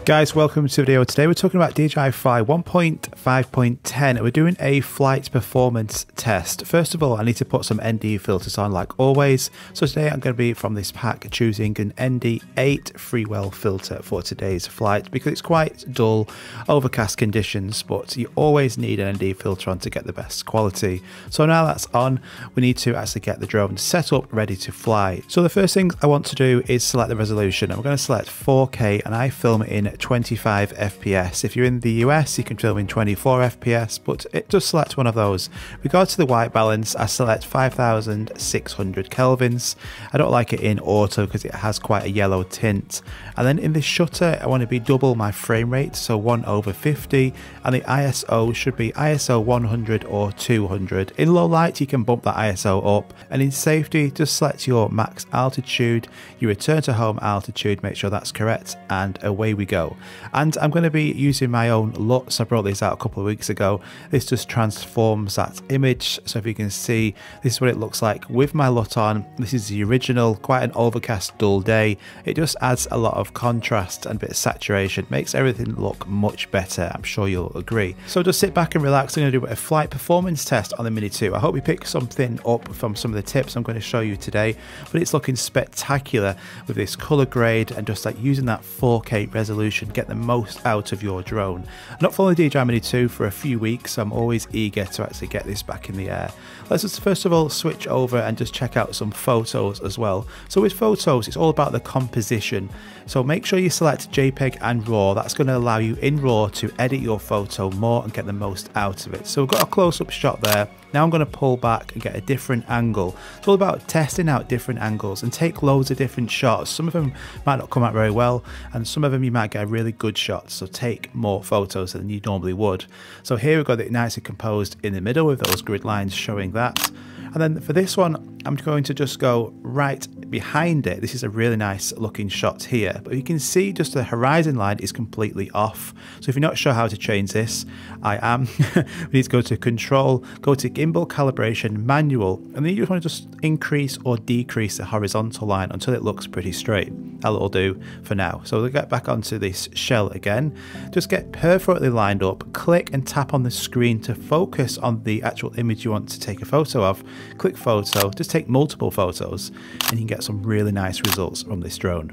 Guys, welcome to the video. Today we're talking about DJI Fly 1.5.10 and we're doing a flight performance test. First of all, I need to put some ND filters on like always. So today I'm going to be from this pack choosing an ND8 freewell filter for today's flight because it's quite dull, overcast conditions, but you always need an ND filter on to get the best quality. So now that's on, we need to actually get the drone set up, ready to fly. So the first thing I want to do is select the resolution. I'm going to select 4K and I film it in 25 FPS. If you're in the US, you can film in 24 FPS, but it does select one of those. With regard to the white balance, I select 5600 kelvins. I don't like it in auto because it has quite a yellow tint. And then in the shutter, I want to be double my frame rate, so 1/50, and the ISO should be ISO 100 or 200. In low light, you can bump that ISO up, and in safety, just select your max altitude, your return to home altitude, make sure that's correct, and away we go. And I'm going to be using my own LUTs. I brought these out a couple of weeks ago. This just transforms that image. So if you can see, this is what it looks like with my LUT on. This is the original, quite an overcast, dull day. It just adds a lot of contrast and a bit of saturation, makes everything look much better. I'm sure you'll agree. So just sit back and relax. I'm going to do a flight performance test on the Mini 2. I hope you pick something up from some of the tips I'm going to show you today, but it's looking spectacular with this color grade and just like using that 4K resolution. Get the most out of your drone. I'm not following the DJI Mini 2 for a few weeks, so I'm always eager to actually get this back in the air. Let's just first of all switch over and just check out some photos as well. So with photos, it's all about the composition. So make sure you select JPEG and RAW. That's going to allow you in RAW to edit your photo more and get the most out of it. So we've got a close-up shot there. Now I'm going to pull back and get a different angle. It's all about testing out different angles and take loads of different shots. Some of them might not come out very well, and some of them you might get a really good shot. So take more photos than you normally would. So here we've got it nicely composed in the middle with those grid lines showing that. And then for this one, I'm going to just go right behind it. This is a really nice looking shot here, but you can see just the horizon line is completely off. So if you're not sure how to change this, I am. We need to go to Control, go to Gimbal Calibration, Manual, and then you just want to just increase or decrease the horizontal line until it looks pretty straight. That'll do for now. So we'll get back onto this shell again. Just get perfectly lined up, click and tap on the screen to focus on the actual image you want to take a photo of. Click photo, just take multiple photos and you can get some really nice results from this drone.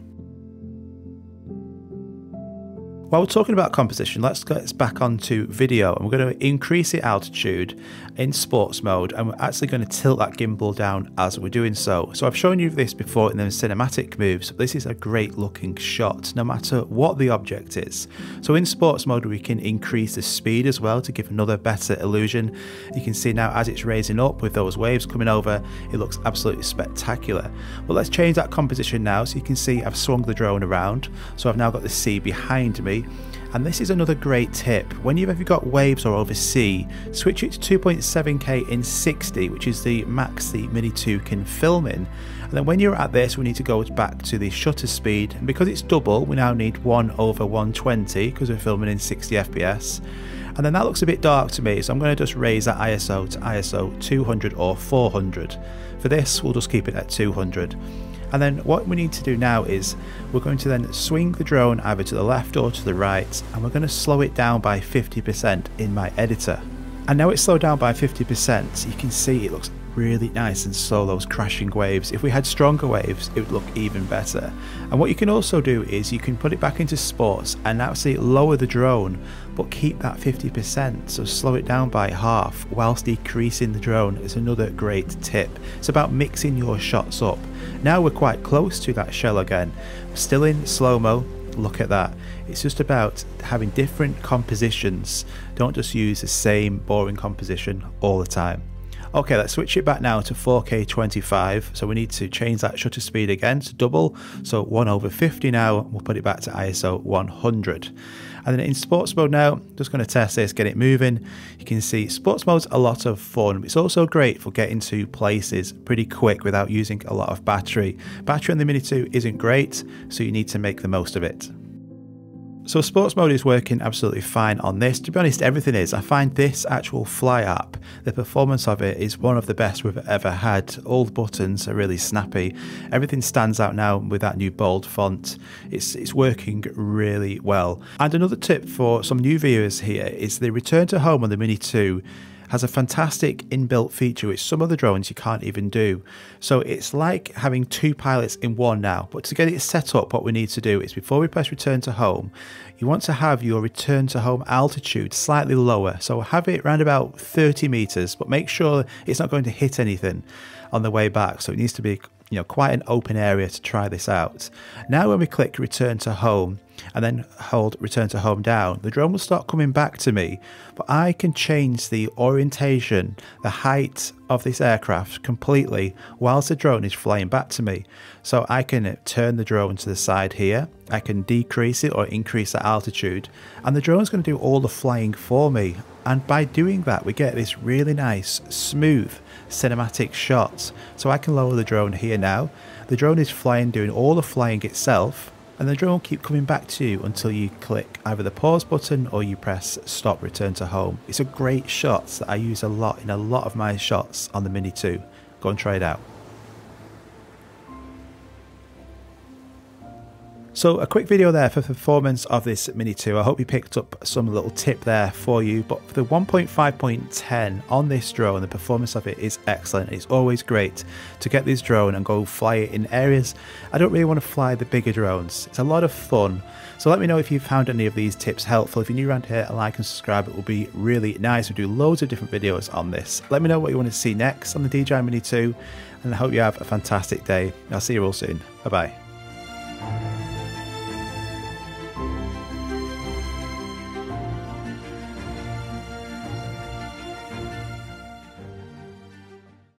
While we're talking about composition, let's get back onto video, and we're going to increase the altitude in sports mode, and we're actually going to tilt that gimbal down as we're doing so. So I've shown you this before in the cinematic moves, but this is a great looking shot no matter what the object is. So in sports mode we can increase the speed as well to give another better illusion. You can see now as it's raising up with those waves coming over, it looks absolutely spectacular. But let's change that composition now, so you can see I've swung the drone around, so I've now got the sea behind me. And this is another great tip. When you've got waves or over sea, switch it to 2.7K in 60, which is the max the Mini 2 can film in. And then when you're at this, we need to go back to the shutter speed. And because it's double, we now need 1/120 because we're filming in 60 FPS. And then that looks a bit dark to me, so I'm going to just raise that ISO to ISO 200 or 400. For this, we'll just keep it at 200. And then what we need to do now is we're going to then swing the drone either to the left or to the right, and we're going to slow it down by 50% in my editor. And now it's slowed down by 50%, you can see it looks really nice and slow, those crashing waves. If we had stronger waves, it would look even better. And what you can also do is you can put it back into sports and actually lower the drone, but keep that 50%, so slow it down by half whilst decreasing the drone is another great tip. It's about mixing your shots up. Now we're quite close to that shell again, still in slow-mo. Look at that. It's just about having different compositions. Don't just use the same boring composition all the time. Okay, let's switch it back now to 4K 25. So we need to change that shutter speed again to double. So 1/50 now, we'll put it back to ISO 100. And then in sports mode now, just going to test this, get it moving. You can see sports mode's a lot of fun. It's also great for getting to places pretty quick without using a lot of battery. Battery on the Mini 2 isn't great, so you need to make the most of it. So sports mode is working absolutely fine on this. To be honest, everything is. I find this actual Fly app, the performance of it is one of the best we've ever had. All the buttons are really snappy. Everything stands out now with that new bold font. It's working really well. And another tip for some new viewers here is the return to home on the Mini 2 has a fantastic inbuilt feature which some other drones you can't even do. So it's like having two pilots in one now. But to get it set up, what we need to do is before we press return to home, you want to have your return to home altitude slightly lower. So have it around about 30 meters, but make sure it's not going to hit anything on the way back. So it needs to be, you know, quite an open area to try this out. Now when we click return to home and then hold return to home down, the drone will start coming back to me, but I can change the orientation, the height of this aircraft completely whilst the drone is flying back to me. So I can turn the drone to the side here, I can decrease it or increase the altitude, and the drone's going to do all the flying for me. And by doing that, we get this really nice, smooth, cinematic shot. So I can lower the drone here now. The drone is flying, doing all the flying itself, and the drone will keep coming back to you until you click either the pause button or you press stop return to home. It's a great shot that I use a lot in a lot of my shots on the Mini 2. Go and try it out. So a quick video there for performance of this Mini 2. I hope you picked up some little tip there for you. But for the 1.5.10 on this drone, the performance of it is excellent. It's always great to get this drone and go fly it in areas I don't really want to fly the bigger drones. It's a lot of fun. So let me know if you found any of these tips helpful. If you're new around here, a like and subscribe. It will be really nice. We do loads of different videos on this. Let me know what you want to see next on the DJI Mini 2, and I hope you have a fantastic day. I'll see you all soon. Bye bye.